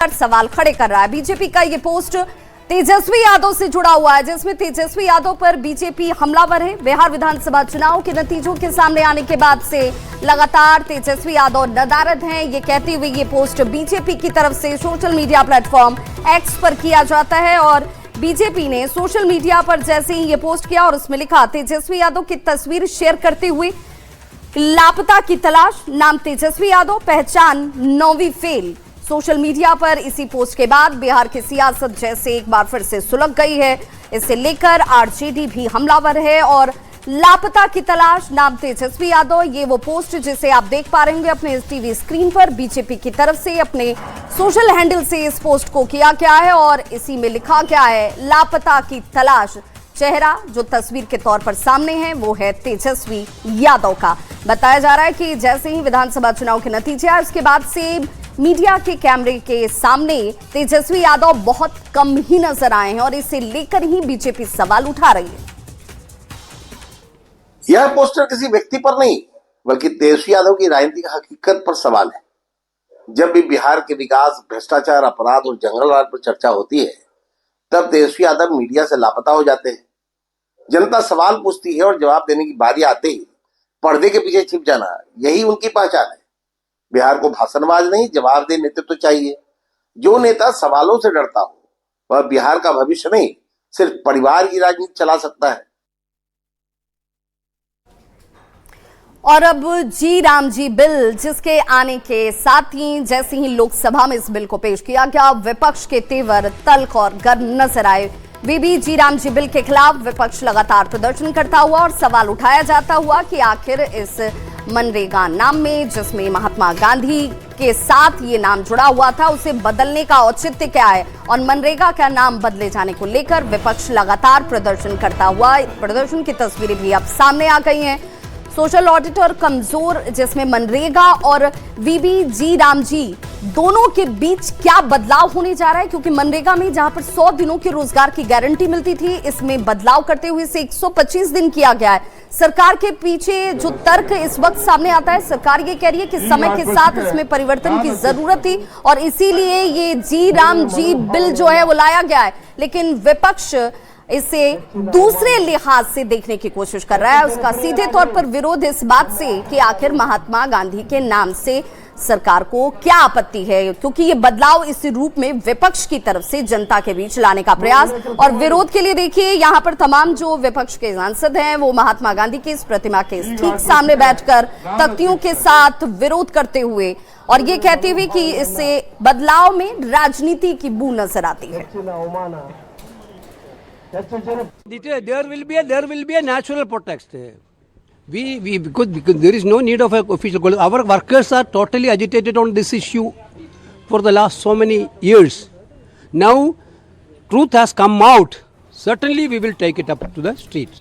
सवाल खड़े कर रहा है। बीजेपी का ये पोस्ट तेजस्वी यादव से जुड़ा हुआ है, जिसमें तेजस्वी यादव पर बीजेपी हमलावर है। बिहार विधानसभा चुनाव के नतीजों के सामने आने के बाद से लगातार तेजस्वी यादव नदारद हैं, ये कहते हुए ये पोस्ट बीजेपी की तरफ से सोशल मीडिया प्लेटफॉर्म एक्स पर किया जाता है। और बीजेपी ने सोशल मीडिया पर जैसे ही ये पोस्ट किया और उसमें लिखा, तेजस्वी यादव की तस्वीर शेयर करते हुए लापता की तलाश, नाम तेजस्वी यादव, पहचान 9वीं फेल। सोशल मीडिया पर इसी पोस्ट के बाद बिहार की सियासत जैसे एक बार फिर से सुलग गई है। इसे लेकर आरजेडी भी हमलावर है और लापता की तलाश, नाम तेजस्वी यादव, ये वो पोस्ट जिसे आप देख पा रहे होंगे अपने टीवी स्क्रीन पर। बीजेपी की तरफ से अपने सोशल हैंडल से इस पोस्ट को किया गया है और इसी में लिखा गया है लापता की तलाश। चेहरा जो तस्वीर के तौर पर सामने है वो है तेजस्वी यादव का। बताया जा रहा है कि जैसे ही विधानसभा चुनाव के नतीजे आए उसके बाद से मीडिया के कैमरे के सामने तेजस्वी यादव बहुत कम ही नजर आए हैं और इसे लेकर ही बीजेपी सवाल उठा रही है। यह पोस्टर किसी व्यक्ति पर नहीं बल्कि तेजस्वी यादव की राजनीतिक हकीकत पर सवाल है। जब भी बिहार के विकास, भ्रष्टाचार, अपराध और जंगलराज पर चर्चा होती है तब तेजस्वी यादव मीडिया से लापता हो जाते हैं। जनता सवाल पूछती है और जवाब देने की बारी आते ही पर्दे के पीछे छिप जाना, यही उनकी पहचान है। बिहार को भाषणबाज नहीं, जवाबदेह नेतृत्व चाहिए। जो नेता सवालों से डरता हो वह बिहार का भविष्य नहीं, सिर्फ परिवार की राजनीति चला सकता है। और अब जी राम जी बिल, जिसके आने के साथ ही जैसे ही लोकसभा में इस बिल को पेश किया गया, विपक्ष के तेवर तल्ख और गर्म नजर आए। बीबी जी राम जी बिल के खिलाफ विपक्ष लगातार प्रदर्शन करता हुआ और सवाल उठाया जाता हुआ कि आखिर इस मनरेगा नाम में, जिसमें महात्मा गांधी के साथ ये नाम जुड़ा हुआ था, उसे बदलने का औचित्य क्या है और मनरेगा का नाम बदले जाने को लेकर विपक्ष लगातार प्रदर्शन करता हुआ, प्रदर्शन की तस्वीरें भी अब सामने आ गई हैं। सोशल ऑडिट और कमजोर, जिसमें मनरेगा और वीबी जी राम जी दोनों के बीच क्या बदलाव होने जा रहा है, क्योंकि मनरेगा में जहां पर 100 दिनों के रोजगार की गारंटी मिलती थी, इसमें बदलाव करते हुए इसे 125 दिन किया गया है। सरकार के पीछे जो तर्क इस वक्त सामने आता है, सरकार ये कह रही है कि समय के साथ इसमें परिवर्तन की जरूरत थी और इसीलिए ये जी राम जी बिल जो है वो लाया गया है। लेकिन विपक्ष इसे दूसरे लिहाज से देखने की कोशिश कर रहा है। उसका सीधे तौर पर विरोध इस बात से कि आखिर महात्मा गांधी के नाम से सरकार को क्या आपत्ति है, क्योंकि ये बदलाव इस रूप में विपक्ष की तरफ से जनता के बीच लाने का प्रयास। और विरोध के लिए देखिए यहाँ पर तमाम जो विपक्ष के सांसद हैं वो महात्मा गांधी की इस प्रतिमा के ठीक सामने बैठकर तख्तियों के साथ विरोध करते हुए और ये कहते हुए कि इससे बदलाव में राजनीति की बू नजर आती है। There will be a natural protest. Because there is no need of an official call. Our workers are totally agitated on this issue for the last so many years. Now, truth has come out. Certainly, we will take it up to the streets.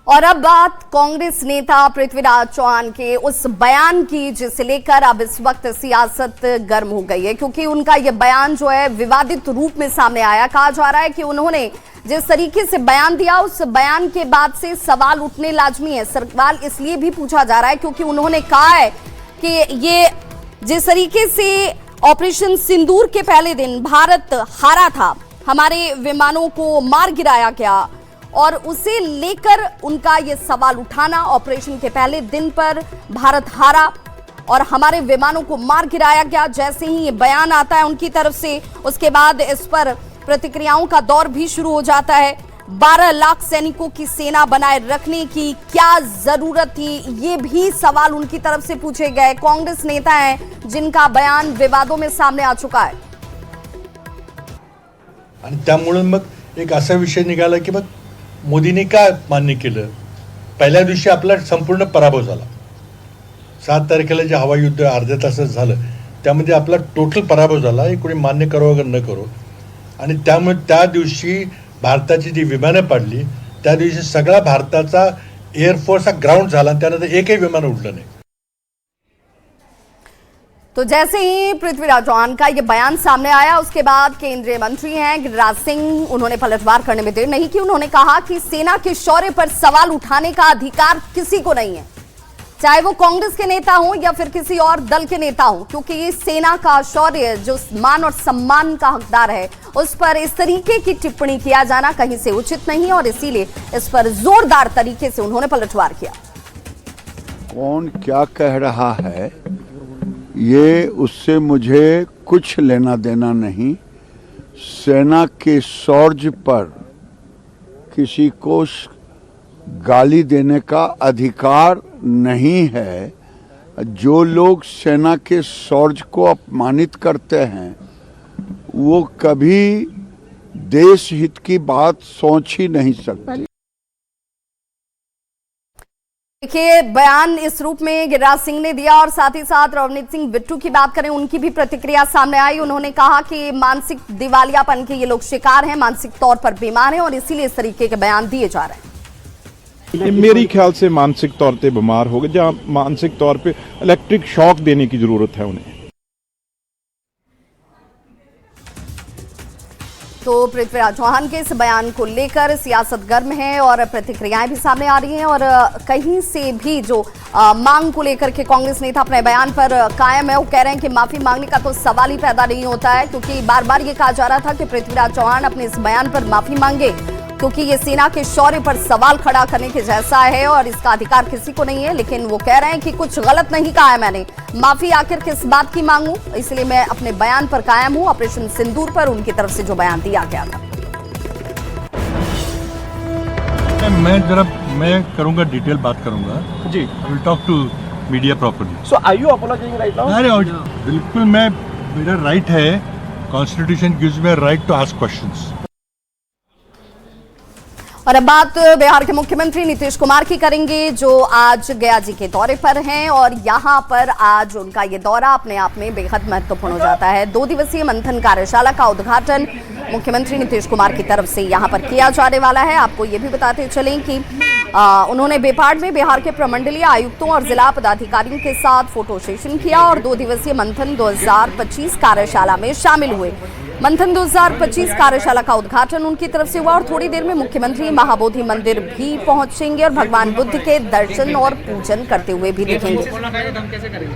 और अब बात कांग्रेस नेता पृथ्वीराज चौहान के उस बयान की, जिसे लेकर अब इस वक्त सियासत गर्म हो गई है, क्योंकि उनका यह बयान जो है विवादित रूप में सामने आया। कहा जा रहा है कि उन्होंने जिस तरीके से बयान दिया, उस बयान के बाद से सवाल उठने लाजमी है। सवाल इसलिए भी पूछा जा रहा है क्योंकि उन्होंने कहा है कि ये जिस तरीके से ऑपरेशन सिंदूर के पहले दिन भारत हारा था, हमारे विमानों को मार गिराया गया और उसे लेकर उनका ये सवाल उठाना, ऑपरेशन के पहले दिन पर भारत हारा और हमारे विमानों को मार गिराया गया, जैसे ही ये बयान आता है उनकी तरफ से, उसके बाद इस पर प्रतिक्रियाओं का दौर भी शुरू हो जाता है। 12 लाख सैनिकों की सेना बनाए रखने की क्या जरूरत थी, ये भी सवाल उनकी तरफ से पूछे गए। कांग्रेस नेता हैं जिनका बयान विवादों में सामने आ चुका है आणि त्यामुळे मग एक असा विषय निघाला की मग मोदींनी का मान्य केलं। पहिल्या दिवशी आपला संपूर्ण पराभव झाला। 7 तारखेला जे हवाई युद्ध अर्ध्या तासात झालं त्यामध्ये आपला टोटल पराभव झाला, हे कोणी मान्य करो अगर न करो। आणि त्यामुळे त्या दिवशी भारताची जी विमानं पडली त्या दिवशी सगळा भारताचा एअरफोर्स हा ग्राउंड झाला, त्यानंतर एकही विमान उडलं नाही। तो जैसे ही पृथ्वीराज चौहान का ये बयान सामने आया, उसके बाद केंद्रीय मंत्री हैं गिरिराज सिंह, उन्होंने पलटवार करने में देर नहीं की। उन्होंने कहा कि सेना के शौर्य पर सवाल उठाने का अधिकार किसी को नहीं है। चाहे वो कांग्रेस के नेता हों या फिर किसी और दल के नेता हों, क्योंकि सेना का शौर्य जो मान और सम्मान का हकदार है, उस पर इस तरीके की टिप्पणी किया जाना कहीं से उचित नहीं और इसीलिए इस पर जोरदार तरीके से उन्होंने पलटवार किया। कौन क्या कह रहा है ये उससे मुझे कुछ लेना देना नहीं। सेना के शौर्य पर किसी को गाली देने का अधिकार नहीं है। जो लोग सेना के शौर्य को अपमानित करते हैं वो कभी देश हित की बात सोच ही नहीं सकते। देखिए, बयान इस रूप में गिरिराज सिंह ने दिया और साथ ही साथ रवनीत सिंह बिट्टू की बात करें, उनकी भी प्रतिक्रिया सामने आई। उन्होंने कहा कि मानसिक दिवालियापन के ये लोग शिकार हैं, मानसिक तौर पर बीमार हैं और इसीलिए इस तरीके के बयान दिए जा रहे हैं। मेरी ख्याल से मानसिक तौर पे बीमार हो गए, जहां मानसिक तौर पे इलेक्ट्रिक शॉक देने की जरूरत है उन्हें। तो पृथ्वीराज चौहान के इस बयान को लेकर सियासत गर्म है और प्रतिक्रियाएं भी सामने आ रही हैं और कहीं से भी जो मांग को लेकर के कांग्रेस नेता अपने बयान पर कायम है। वो कह रहे हैं कि माफी मांगने का तो सवाल ही पैदा नहीं होता है, क्योंकि बार बार ये कहा जा रहा था कि पृथ्वीराज चौहान अपने इस बयान पर माफी मांगे, क्योंकि ये सेना के शौर्य पर सवाल खड़ा करने के जैसा है और इसका अधिकार किसी को नहीं है। लेकिन वो कह रहे हैं कि कुछ गलत नहीं कहा है मैंने, माफी आखिर किस बात की मांगूं, इसलिए मैं अपने बयान पर कायम हूं। ऑपरेशन सिंदूर पर उनकी तरफ से जो बयान दिया गया था, मैं करूंगा, डिटेल बात करूंगा जी। Will talk to media properly. So are you apologizing right now? अरे बिल्कुल, मेरा राइट है, constitution gives me right to ask questions. और अब बात बिहार के मुख्यमंत्री नीतीश कुमार की करेंगे, जो आज गया जी के दौरे पर हैं और यहां पर आज उनका ये दौरा अपने आप में बेहद महत्वपूर्ण हो जाता है। 2 दिवसीय मंथन कार्यशाला का उद्घाटन मुख्यमंत्री नीतीश कुमार की तरफ से यहां पर किया जाने वाला है। आपको ये भी बताते चलें कि उन्होंने बेपाड में बिहार के प्रमंडलीय आयुक्तों और जिला पदाधिकारियों के साथ फोटो सेशन किया और 2 दिवसीय मंथन 2025 कार्यशाला में शामिल हुए। मंथन 2025 कार्यशाला का उद्घाटन उनकी तरफ से हुआ और थोड़ी देर में मुख्यमंत्री महाबोधि मंदिर भी पहुंचेंगे और भगवान बुद्ध के दर्शन और पूजन करते हुए भी दिखेंगे।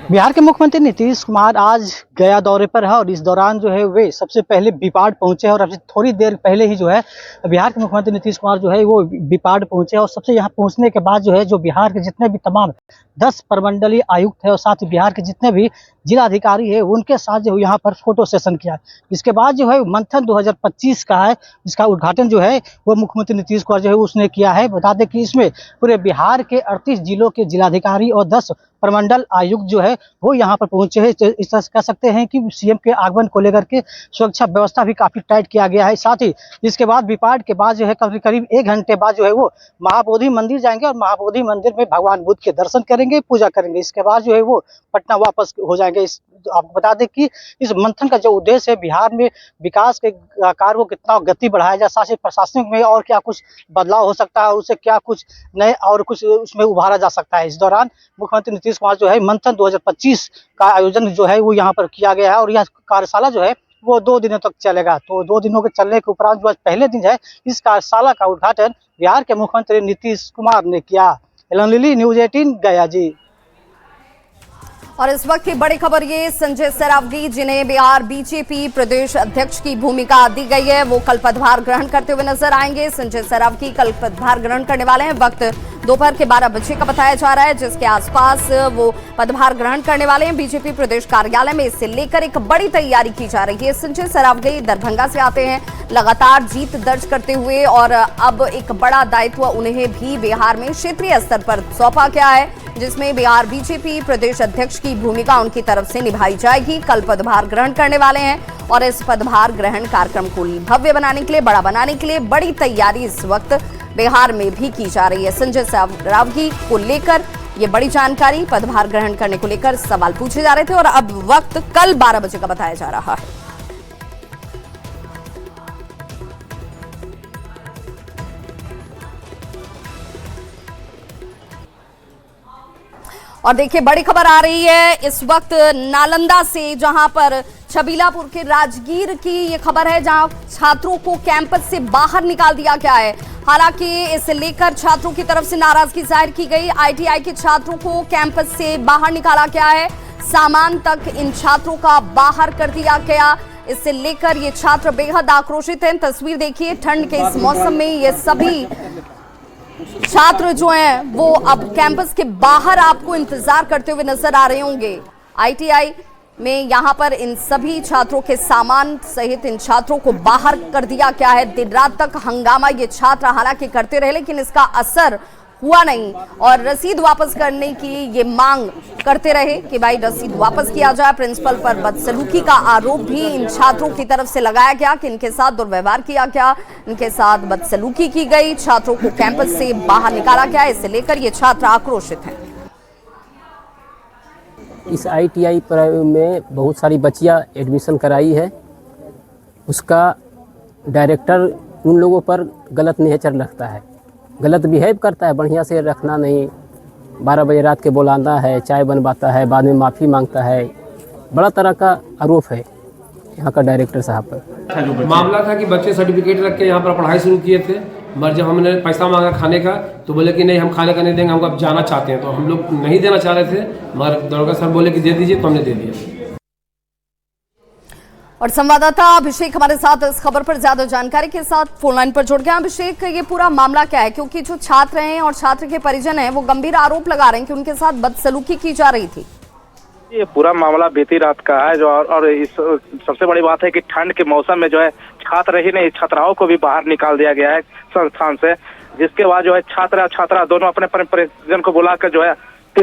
बिहार के मुख्यमंत्री नीतीश कुमार आज गया दौरे पर है और इस दौरान जो है वे सबसे पहले बिपाड पहुंचे और अभी थोड़ी देर पहले ही जो है बिहार के मुख्यमंत्री नीतीश कुमार जो है वो बिपाड पहुंचे और सबसे यहाँ पहुंचने के बाद जो है जो बिहार के जितने भी तमाम 10 प्रमंडलीय आयुक्त है और साथ ही बिहार के जितने भी जिलाधिकारी है उनके साथ जो यहाँ पर फोटो सेशन किया। इसके बाद जो है मंथन 2025 का है, इसका उद्घाटन जो है वो मुख्यमंत्री नीतीश कुमार जो है उसने किया है। बता दें कि इसमें पूरे बिहार के 38 जिलों के जिलाधिकारी और 10 प्रमंडल आयुक्त जो है वो यहाँ पर पहुंचे हैं। इस तरह कह सकते हैं कि सीएम के आगमन को लेकर के सुरक्षा व्यवस्था भी काफी टाइट किया गया है। साथ ही इसके बाद बिपाड के बाद जो है करीब 1 घंटे बाद जो है वो महाबोधि मंदिर जाएंगे और महाबोधि मंदिर में भगवान बुद्ध के दर्शन करेंगे, पूजा करेंगे। इसके बाद जो है वो पटना वापस हो जाएंगे। आपको बता दें कि इस मंथन का जो उद्देश्य है बिहार में विकास के कार्य को कितना गति बढ़ाया जाए, साथ ही प्रशासनिक में और क्या कुछ बदलाव हो सकता है, उससे क्या कुछ नए और कुछ उसमें उभारा जा सकता है। इस दौरान मुख्यमंत्री नीतीश कुमार जो है मंथन 2025 का आयोजन जो है वो यहाँ पर किया गया है और यह कार्यशाला जो है वो 2 दिनों तक चलेगा। तो 2 दिनों के चलने के उपरांत जो पहले दिन है इस कार्यशाला का उद्घाटन बिहार के मुख्यमंत्री नीतीश कुमार ने किया। एलन लिली, न्यूज 18 गया जी। और इस वक्त की बड़ी खबर ये, संजय सरावगी जिन्हें बिहार बीजेपी प्रदेश अध्यक्ष की भूमिका दी गई है वो कल पदभार ग्रहण करते हुए नजर आएंगे। संजय सरावगी कल पदभार ग्रहण करने वाले हैं। वक्त दोपहर के 12 बजे का बताया जा रहा है, जिसके आसपास वो पदभार ग्रहण करने वाले हैं। बीजेपी प्रदेश कार्यालय में इससे लेकर एक बड़ी तैयारी की जा रही है। संजय सरावगी दरभंगा से आते हैं, लगातार जीत दर्ज करते हुए और अब एक बड़ा दायित्व उन्हें भी बिहार में क्षेत्रीय स्तर पर सौंपा गया है, जिसमें बिहार बीजेपी प्रदेश अध्यक्ष की भूमिका उनकी तरफ से निभाई जाएगी। कल पदभार ग्रहण करने वाले हैं और इस पदभार ग्रहण कार्यक्रम को भव्य बनाने के लिए, बड़ा बनाने के लिए बड़ी तैयारी इस वक्त बिहार में भी की जा रही है। संजय सरावगी को लेकर ये बड़ी जानकारी, पदभार ग्रहण करने को लेकर सवाल पूछे जा रहे थे और अब वक्त कल 12 बजे का बताया जा रहा है। और देखिए बड़ी खबर आ रही है इस वक्त नालंदा से, जहां पर छबीलापुर के राजगीर की ये खबर है, जहां छात्रों को कैंपस से बाहर निकाल दिया गया है। हालांकि इसे लेकर छात्रों की तरफ से नाराजगी जाहिर की गई। आईटीआई के छात्रों को कैंपस से बाहर निकाला गया है, सामान तक इन छात्रों का बाहर कर दिया गया। इससे लेकर ये छात्र बेहद आक्रोशित हैं। तस्वीर देखिए, ठंड के इस मौसम में ये सभी छात्र जो हैं वो अब कैंपस के बाहर आपको इंतजार करते हुए नजर आ रहे होंगे। आईटीआई में यहाँ पर इन सभी छात्रों के सामान सहित इन छात्रों को बाहर कर दिया गया है। दिन रात तक हंगामा ये छात्र हालांकि करते रहे, लेकिन इसका असर हुआ नहीं और रसीद वापस करने की ये मांग करते रहे कि भाई रसीद वापस किया जाए। प्रिंसिपल पर बदसलूकी का आरोप भी इन छात्रों की तरफ से लगाया गया कि इनके साथ दुर्व्यवहार किया गया, इनके साथ बदसलूकी की गई, छात्रों को कैंपस से बाहर निकाला गया। इससे लेकर ये छात्र आक्रोशित हैं। इस आईटीआई में बहुत सारी बच्चियां एडमिशन कराई है, उसका डायरेक्टर उन लोगों पर गलत नेचर रखता है, गलत बिहेव करता है, बढ़िया से रखना नहीं, 12 बजे रात के बुलाना है, चाय बनवाता है, बाद में माफ़ी मांगता है। बड़ा तरह का आरोप है यहाँ का डायरेक्टर साहब पर। मामला था कि बच्चे सर्टिफिकेट रख के यहाँ पर पढ़ाई शुरू किए थे, मगर जब हमने पैसा मांगा खाने का तो बोले कि नहीं हम खाने का नहीं देंगे, हमको अब जाना चाहते हैं। तो हम लोग नहीं देना चाह रहे थे, मगर दरोगा सर बोले कि दे दीजिए, तो हमने दे दिया। और संवाददाता अभिषेक हमारे साथ इस खबर पर ज्यादा जानकारी के साथ फोन लाइन पर जुड़ गया। अभिषेक, ये पूरा मामला क्या है? क्योंकि जो छात्र हैं और छात्र के परिजन हैं वो गंभीर आरोप लगा रहे हैं कि उनके साथ बदसलूकी की जा रही थी। ये पूरा मामला बीती रात का है जो और इस सबसे बड़ी बात है कि ठंड के मौसम में जो है छात्र ही नहीं छात्राओं को भी बाहर निकाल दिया गया है संस्थान से, जिसके बाद जो है छात्र और छात्रा दोनों अपने परिजन को बुलाकर जो है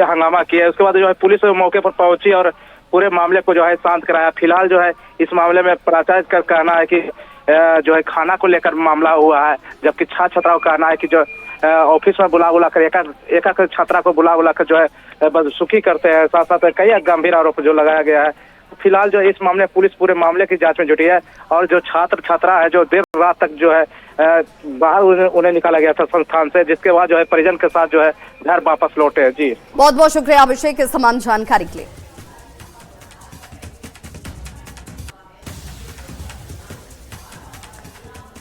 हंगामा किया। उसके बाद जो है पुलिस मौके पर पहुंची और पूरे मामले को जो है शांत कराया। फिलहाल जो है इस मामले में प्राचार्य का कहना है कि जो है खाना को लेकर मामला हुआ है, जबकि छात्र छात्राओं का कहना है कि जो ऑफिस में बुला कर एक छात्रा को बुला कर जो है बदसलूकी करते हैं। साथ साथ कई गंभीर आरोप जो लगाया गया है। फिलहाल जो इस मामले पुलिस पूरे मामले की जांच में जुटी है और जो छात्र छात्रा है जो देर रात तक जो है बाहर उन्हें निकाला गया था संस्थान से, जिसके बाद जो है परिजन के साथ जो है घर वापस लौटे हैं। जी बहुत बहुत शुक्रिया अभिषेक इस तमाम जानकारी के लिए।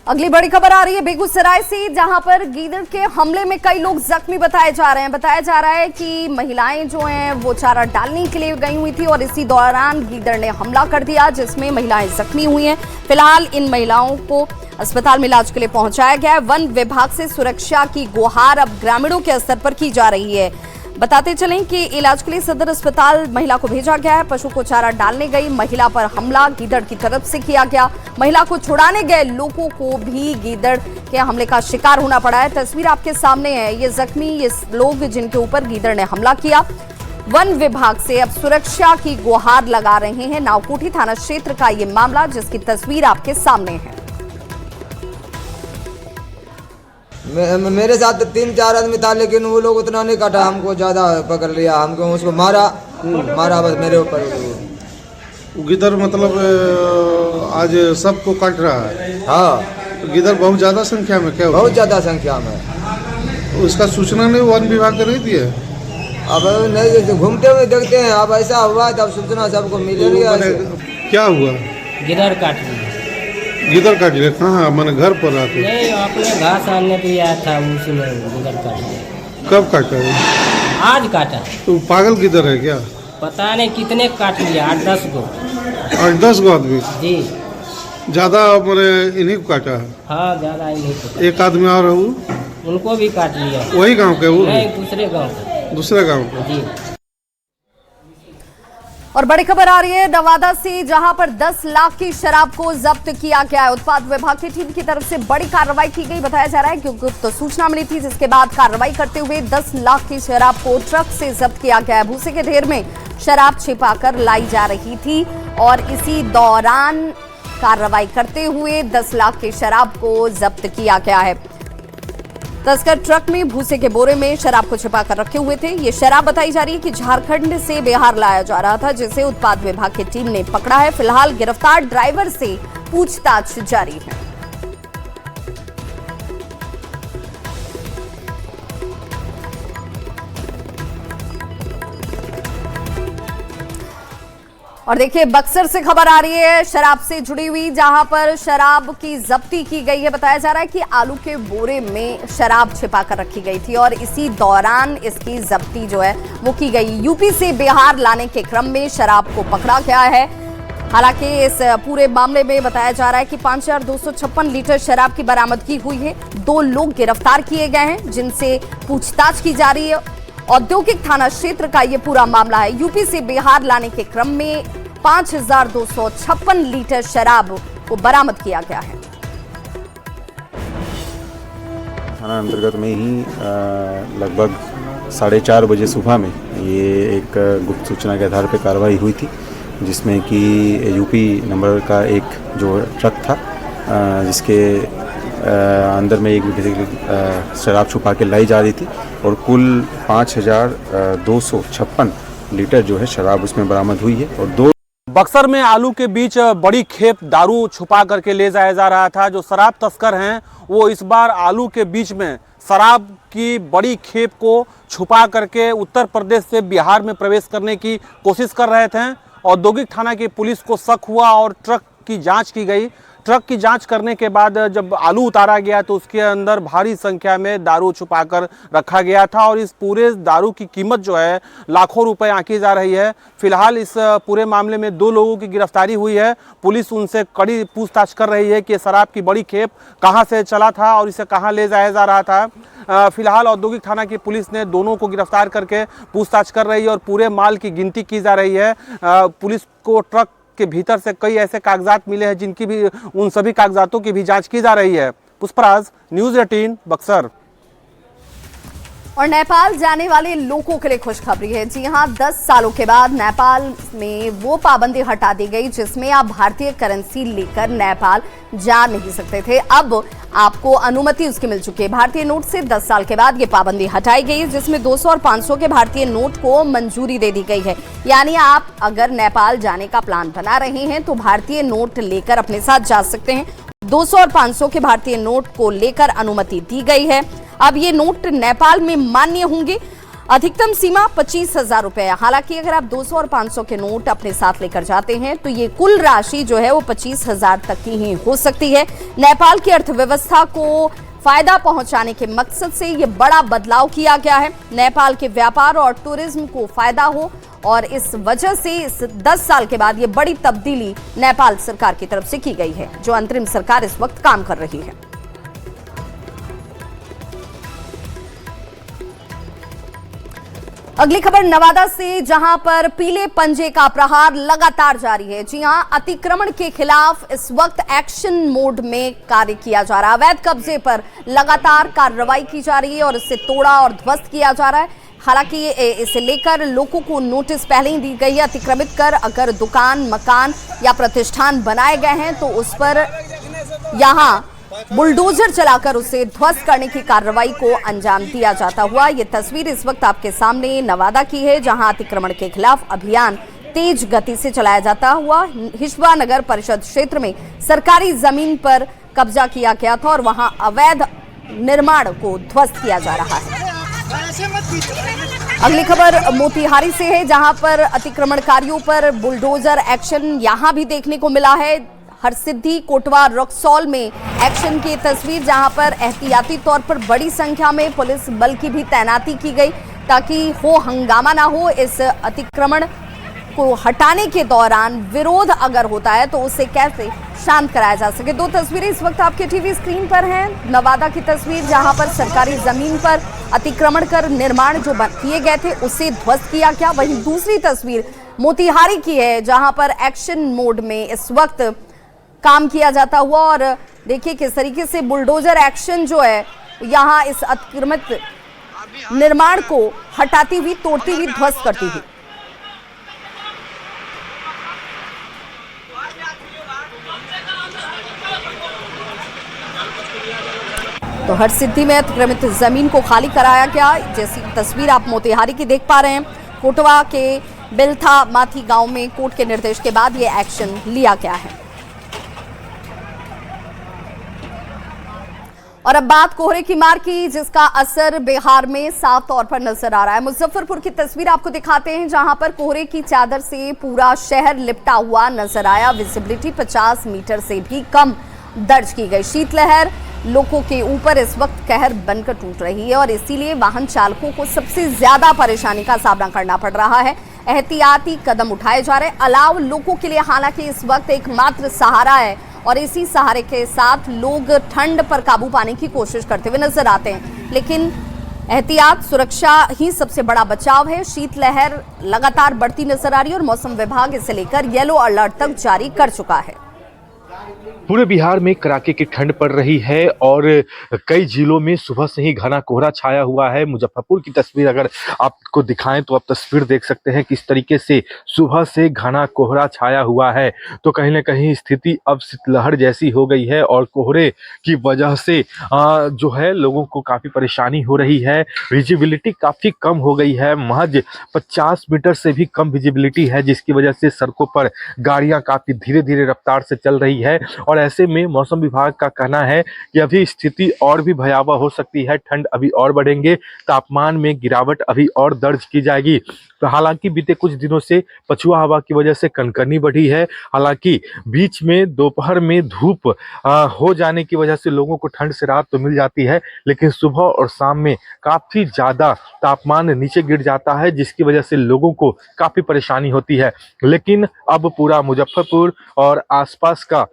अगली बड़ी खबर आ रही है बेगूसराय से, जहां पर गीदड़ के हमले में कई लोग जख्मी बताए जा रहे हैं। बताया जा रहा है कि महिलाएं जो हैं वो चारा डालने के लिए गई हुई थी और इसी दौरान गीदड़ ने हमला कर दिया, जिसमें महिलाएं जख्मी हुई हैं। फिलहाल इन महिलाओं को अस्पताल में इलाज के लिए पहुंचाया गया है। वन विभाग से सुरक्षा की गुहार अब ग्रामीणों के स्तर पर की जा रही है। बताते चलें कि इलाज के लिए सदर अस्पताल महिला को भेजा गया है। पशु को चारा डालने गई महिला पर हमला गीदड़ की तरफ से किया गया। महिला को छुड़ाने गए लोगों को भी गीदड़ के हमले का शिकार होना पड़ा है। तस्वीर आपके सामने है, ये जख्मी ये लोग जिनके ऊपर गीदड़ ने हमला किया। वन विभाग से अब सुरक्षा की गुहार लगा रहे हैं। नावकोठी थाना क्षेत्र का ये मामला, जिसकी तस्वीर आपके सामने है। मेरे साथ 3-4 आदमी था, लेकिन वो लोग उतना नहीं काटा, हमको ज्यादा पकड़ लिया, हमको उसको मारा बस मेरे ऊपर। गिदड़ मतलब आज सबको काट रहा है। हाँ, तो गिदड़ बहुत ज्यादा संख्या में क्या? बहुत ज्यादा संख्या में। उसका सूचना नहीं वन विभाग को नहीं दिए? अब नहीं, घूमते हुए देखते हैं। अब ऐसा हुआ तब सूचना सबको मिलेगी। क्या हुआ? गिदड़ काट लिया। गिदड़ काट लिया? कहाँ? मैंने घर पर आके नहीं, अपने घास आनने के लिए आया था, उसी में गिदड़ काट लिया। कब काटा है? आज काटा। तो पागल गिदड़ है क्या? पता नहीं कितने काट लिया, 8-10 गो। 8-10 गो आदमी? जी ज्यादा मैंने इन्हीं को काटा है। हाँ, ज्यादा ही नहीं। एक आदमी और है, उनको भी काट लिया। वही गांव के? वो नहीं, दूसरे गांव का। दूसरे गांव का? जी। और बड़ी खबर आ रही है नवादा से, जहां पर 10 लाख की शराब को जब्त किया गया है। उत्पाद विभाग की टीम की तरफ से बड़ी कार्रवाई की गई। बताया जा रहा है क्योंकि तो सूचना मिली थी, जिसके बाद कार्रवाई करते हुए 10 लाख की शराब को ट्रक से जब्त किया गया है। भूसे के ढेर में शराब छिपाकर लाई जा रही थी और इसी दौरान कार्रवाई करते हुए 10 लाख की शराब को जब्त किया गया है। तस्कर ट्रक में भूसे के बोरे में शराब को छिपाकर रखे हुए थे। ये शराब बताई जा रही है कि झारखंड से बिहार लाया जा रहा था, जिसे उत्पाद विभाग की टीम ने पकड़ा है। फिलहाल गिरफ्तार ड्राइवर से पूछताछ जारी है। और देखिए बक्सर से खबर आ रही है शराब से जुड़ी हुई, जहां पर शराब की जब्ती की गई है। बताया जा रहा है कि आलू के बोरे में शराब छिपा कर रखी गई थी और इसी दौरान इसकी जब्ती जो है वो की गई। यूपी से बिहार लाने के क्रम में शराब को पकड़ा गया है। हालांकि इस पूरे मामले में बताया जा रहा है कि 5256 लीटर शराब की बरामदगी हुई है। 2 लोग गिरफ्तार किए गए हैं जिनसे पूछताछ की जा रही है। औद्योगिक थाना क्षेत्र का ये पूरा मामला है। यूपी से बिहार लाने के क्रम में 5256 लीटर शराब को बरामद किया गया है। थाना अंतर्गत में ही लगभग 4:30 बजे सुबह में ये एक गुप्त सूचना के आधार पर कार्रवाई हुई थी, जिसमें कि यूपी नंबर का एक जो ट्रक था जिसके अंदर में एक बेसिकली शराब छुपा के लाई जा रही थी और कुल 5256 लीटर जो है शराब उसमें बरामद हुई है। और 2 बक्सर में आलू के बीच बड़ी खेप दारू छुपा करके ले जाया जा रहा था। जो शराब तस्कर हैं वो इस बार आलू के बीच में शराब की बड़ी खेप को छुपा करके उत्तर प्रदेश से बिहार में प्रवेश करने की कोशिश कर रहे थे। औद्योगिक थाना की पुलिस को शक हुआ और ट्रक की जांच की गई। ट्रक की जांच करने के बाद जब आलू उतारा गया तो उसके अंदर भारी संख्या में दारू छुपाकर रखा गया था और इस पूरे दारू की कीमत जो है लाखों रुपए आंकी जा रही है। फिलहाल इस पूरे मामले में 2 लोगों की गिरफ्तारी हुई है। पुलिस उनसे कड़ी पूछताछ कर रही है कि शराब की बड़ी खेप कहां से चला था और इसे कहां ले जाया जा रहा था। फिलहाल औद्योगिक थाना की पुलिस ने दोनों को गिरफ्तार करके पूछताछ कर रही है और पूरे माल की गिनती की जा रही है। पुलिस को ट्रक के भीतर से कई ऐसे कागजात मिले हैं जिनकी भी उन सभी कागजातों की भी जांच की जा रही है। पुष्पराज, न्यूज़ 18 बक्सर। और नेपाल जाने वाले लोगों के लिए खुशखबरी है। जी हां, 10 सालों के बाद नेपाल में वो पाबंदी हटा दी गई जिसमें आप भारतीय करेंसी लेकर नेपाल जा नहीं सकते थे। अब आपको अनुमति उसकी मिल चुकी है। भारतीय नोट से 10 साल के बाद ये पाबंदी हटाई गई है, जिसमें 200 और 500 के भारतीय नोट को मंजूरी दे दी गई है। यानी आप अगर नेपाल जाने का प्लान बना रहे हैं तो भारतीय नोट लेकर अपने साथ जा सकते हैं। 200 और 500 के भारतीय नोट को लेकर अनुमति दी गई है। अब ये नोट नेपाल में मान्य होंगे। अधिकतम सीमा 25,000 रुपए है। हालांकि अगर आप 200 और 500 के नोट अपने साथ लेकर जाते हैं तो ये कुल राशि जो है वो 25,000 तक की ही हो सकती है। नेपाल की अर्थव्यवस्था को फायदा पहुंचाने के मकसद से ये बड़ा बदलाव किया गया है। नेपाल के व्यापार और टूरिज्म को फायदा हो और इस वजह से इस 10 साल के बाद ये बड़ी तब्दीली नेपाल सरकार की तरफ से की गई है, जो अंतरिम सरकार इस वक्त काम कर रही है। अगली खबर नवादा से, जहां पर पीले पंजे का प्रहार लगातार जारी है। जी हां, अतिक्रमण के खिलाफ इस वक्त एक्शन मोड में कार्य किया जा रहा है। अवैध कब्जे पर लगातार कार्रवाई की जा रही है और इसे तोड़ा और ध्वस्त किया जा रहा है। हालांकि इसे लेकर लोगों को नोटिस पहले ही दी गई है। अतिक्रमित कर अगर दुकान, मकान या प्रतिष्ठान बनाए गए हैं तो उस पर यहां बुलडोजर चलाकर उसे ध्वस्त करने की कार्रवाई को अंजाम दिया जाता हुआ। ये तस्वीर इस वक्त आपके सामने नवादा की है, जहां अतिक्रमण के खिलाफ अभियान तेज गति से चलाया जाता हुआ। हिशबा नगर परिषद क्षेत्र में सरकारी जमीन पर कब्जा किया गया था और वहां अवैध निर्माण को ध्वस्त किया जा रहा है। अगली खबर मोतिहारी से है, जहां पर अतिक्रमणकारियों पर बुलडोजर एक्शन यहां भी देखने को मिला है। हरसिद्धि, कोटवा, रक्सौल में एक्शन की तस्वीर, जहां पर एहतियाती तौर पर बड़ी संख्या में पुलिस बल की भी तैनाती की गई ताकि हंगामा ना हो। इस अतिक्रमण को हटाने के दौरान विरोध अगर होता है तो उसे कैसे शांत कराया जा सके। 2 तस्वीरें इस वक्त आपके टीवी स्क्रीन पर हैं। नवादा की तस्वीर, जहां पर सरकारी जमीन पर अतिक्रमण कर निर्माण जो किए गए थे उसे ध्वस्त किया गया। वहीं दूसरी तस्वीर मोतिहारी की है, जहां पर एक्शन मोड में इस वक्त काम किया जाता हुआ और देखिए किस तरीके से बुलडोजर एक्शन जो है यहां इस अतिक्रमित निर्माण को हटाती हुई, तोड़ती हुई, ध्वस्त करती हुई। तो हरसिद्धि में अतिक्रमित जमीन को खाली कराया गया, जैसी तस्वीर आप मोतिहारी की देख पा रहे हैं। कोटवा के बिलथा माथी गांव में कोर्ट के निर्देश के बाद यह एक्शन लिया गया है। और अब बात कोहरे की मार की, जिसका असर बिहार में साफ तौर पर नजर आ रहा है। मुजफ्फरपुर की तस्वीर आपको दिखाते हैं, जहां पर कोहरे की चादर से पूरा शहर लिपटा हुआ नजर आया। विजिबिलिटी 50 मीटर से भी कम दर्ज की गई। शीतलहर लोगों के ऊपर इस वक्त कहर बनकर टूट रही है और इसीलिए वाहन चालकों को सबसे ज्यादा परेशानी का सामना करना पड़ रहा है। एहतियाती कदम उठाए जा रहे। अलाव लोगों के लिए हालांकि इस वक्त एकमात्र सहारा है और इसी सहारे के साथ लोग ठंड पर काबू पाने की कोशिश करते हुए नजर आते हैं, लेकिन एहतियात, सुरक्षा ही सबसे बड़ा बचाव है। शीतलहर लगातार बढ़ती नजर आ रही है और मौसम विभाग इसे लेकर येलो अलर्ट तक जारी कर चुका है। पूरे बिहार में कड़ाके की ठंड पड़ रही है और कई जिलों में सुबह से ही घना कोहरा छाया हुआ है। मुजफ्फरपुर की तस्वीर अगर आपको दिखाएं तो आप तस्वीर देख सकते हैं किस तरीके से सुबह से घना कोहरा छाया हुआ है। तो कहीं ना कहीं स्थिति अब शीतलहर जैसी हो गई है और कोहरे की वजह से जो है लोगों को काफ़ी परेशानी हो रही है। विजिबिलिटी काफ़ी कम हो गई है, महज 50 मीटर से भी कम विजिबिलिटी है, जिसकी वजह से सड़कों पर गाड़ियाँ काफ़ी धीरे धीरे रफ्तार से चल रही है। और ऐसे में मौसम विभाग का कहना है कि अभी स्थिति और भी भयावह हो सकती है, ठंड अभी और बढ़ेंगे, तापमान में गिरावट अभी और दर्ज की जाएगी। तो हालांकि बीते कुछ दिनों से पछुआ हवा की वजह से कनकनी बढ़ी है। हालांकि बीच में दोपहर में धूप हो जाने की वजह से लोगों को ठंड से राहत तो मिल जाती है, लेकिन सुबह और शाम में काफ़ी ज़्यादा तापमान नीचे गिर जाता है, जिसकी वजह से लोगों को काफ़ी परेशानी होती है। लेकिन अब पूरा मुजफ्फरपुर और आसपास का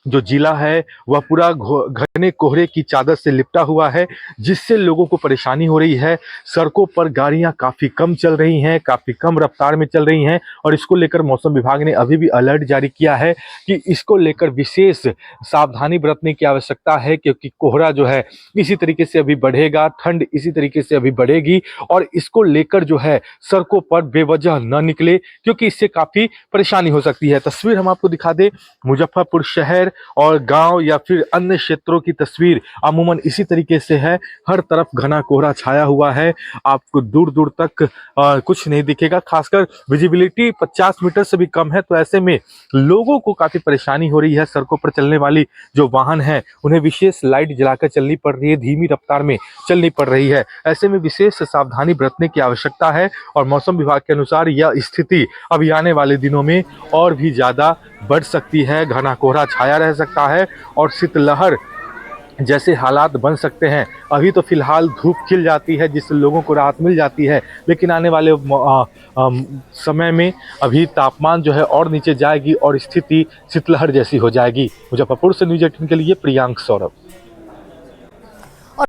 जो जिला है वह पूरा घने कोहरे की चादर से लिपटा हुआ है, जिससे लोगों को परेशानी हो रही है। सड़कों पर गाड़ियां काफ़ी कम चल रही हैं, काफ़ी कम रफ्तार में चल रही हैं और इसको लेकर मौसम विभाग ने अभी भी अलर्ट जारी किया है कि इसको लेकर विशेष सावधानी बरतने की आवश्यकता है, क्योंकि कोहरा जो है इसी तरीके से अभी बढ़ेगा, ठंड इसी तरीके से अभी बढ़ेगी और इसको लेकर जो है सड़कों पर बेवजह न निकले, क्योंकि इससे काफ़ी परेशानी हो सकती है। तस्वीर हम आपको दिखा दें, मुजफ्फरपुर शहर और गांव या फिर अन्य क्षेत्रों की तस्वीर अमूमन इसी तरीके से है। हर तरफ घना कोहरा छाया हुआ है, आपको दूर दूर तक कुछ नहीं दिखेगा। खासकर विजिबिलिटी 50 मीटर से भी कम है, तो ऐसे में लोगों को काफ़ी परेशानी हो रही है। सड़कों पर चलने वाली जो वाहन है उन्हें विशेष लाइट जलाकर चलनी पड़ रही है, धीमी रफ्तार में चलनी पड़ रही है। ऐसे में विशेष सावधानी बरतने की आवश्यकता है और मौसम विभाग के अनुसार यह स्थिति अभी आने वाले दिनों में और भी ज़्यादा बढ़ सकती है। घना कोहरा छाया रह सकता है और शीतलहर जैसे हालात बन सकते हैं। अभी तो फिलहाल धूप खिल जाती है, जिससे लोगों को राहत मिल जाती है, लेकिन आने वाले समय में अभी तापमान जो है और नीचे जाएगी और स्थिति शीतलहर जैसी हो जाएगी। मुजफ्फरपुर से न्यूज़ 18 के लिए प्रियांक सौरभ।